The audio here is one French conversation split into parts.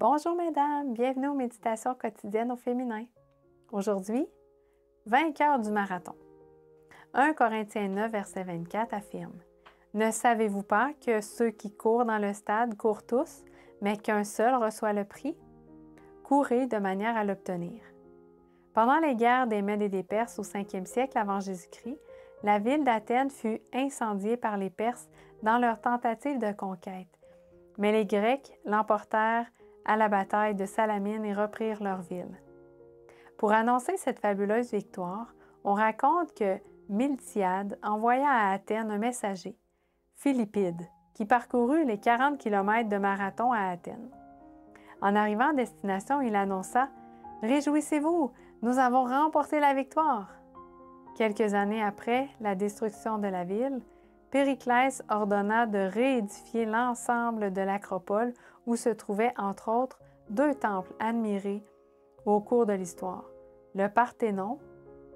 Bonjour mesdames, bienvenue aux méditations quotidiennes au féminin. Aujourd'hui, vainqueur du marathon. 1 Corinthiens 9, verset 24 affirme « Ne savez-vous pas que ceux qui courent dans le stade courent tous, mais qu'un seul reçoit le prix? Courez de manière à l'obtenir. » Pendant les guerres des Mèdes et des Perses au 5e siècle avant Jésus-Christ, la ville d'Athènes fut incendiée par les Perses dans leur tentative de conquête. Mais les Grecs l'emportèrent à la bataille de Salamine et reprirent leur ville. Pour annoncer cette fabuleuse victoire, on raconte que Miltiade envoya à Athènes un messager, Philippide, qui parcourut les 40 km de marathon à Athènes. En arrivant à destination, il annonça « Réjouissez-vous, nous avons remporté la victoire !» Quelques années après la destruction de la ville, Périclès ordonna de réédifier l'ensemble de l'acropole où se trouvaient entre autres 2 temples admirés au cours de l'histoire, le Parthénon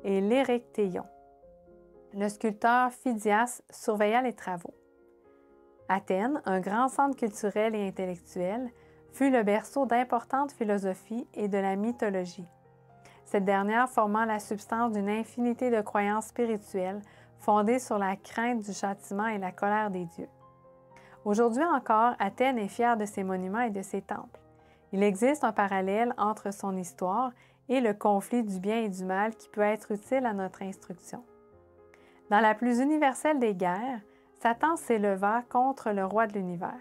et l'Érechtheion. Le sculpteur Phidias surveilla les travaux. Athènes, un grand centre culturel et intellectuel, fut le berceau d'importantes philosophies et de la mythologie. Cette dernière formant la substance d'une infinité de croyances spirituelles fondées sur la crainte du châtiment et la colère des dieux. Aujourd'hui encore, Athènes est fière de ses monuments et de ses temples. Il existe un parallèle entre son histoire et le conflit du bien et du mal qui peut être utile à notre instruction. Dans la plus universelle des guerres, Satan s'éleva contre le roi de l'univers.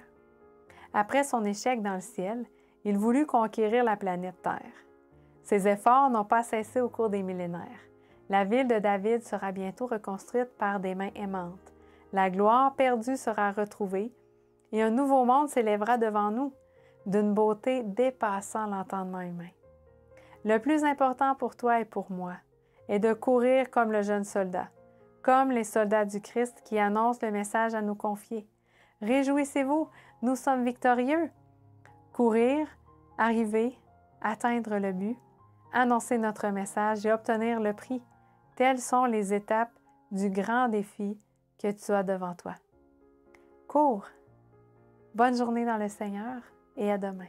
Après son échec dans le ciel, il voulut conquérir la planète Terre. Ses efforts n'ont pas cessé au cours des millénaires. La ville de David sera bientôt reconstruite par des mains aimantes. La gloire perdue sera retrouvée et un nouveau monde s'élèvera devant nous, d'une beauté dépassant l'entendement humain. Le plus important pour toi et pour moi est de courir comme le jeune soldat, comme les soldats du Christ qui annoncent le message à nous confier. Réjouissez-vous, nous sommes victorieux. Courir, arriver, atteindre le but, annoncer notre message et obtenir le prix. Telles sont les étapes du grand défi que tu as devant toi. Cours! Bonne journée dans le Seigneur et à demain.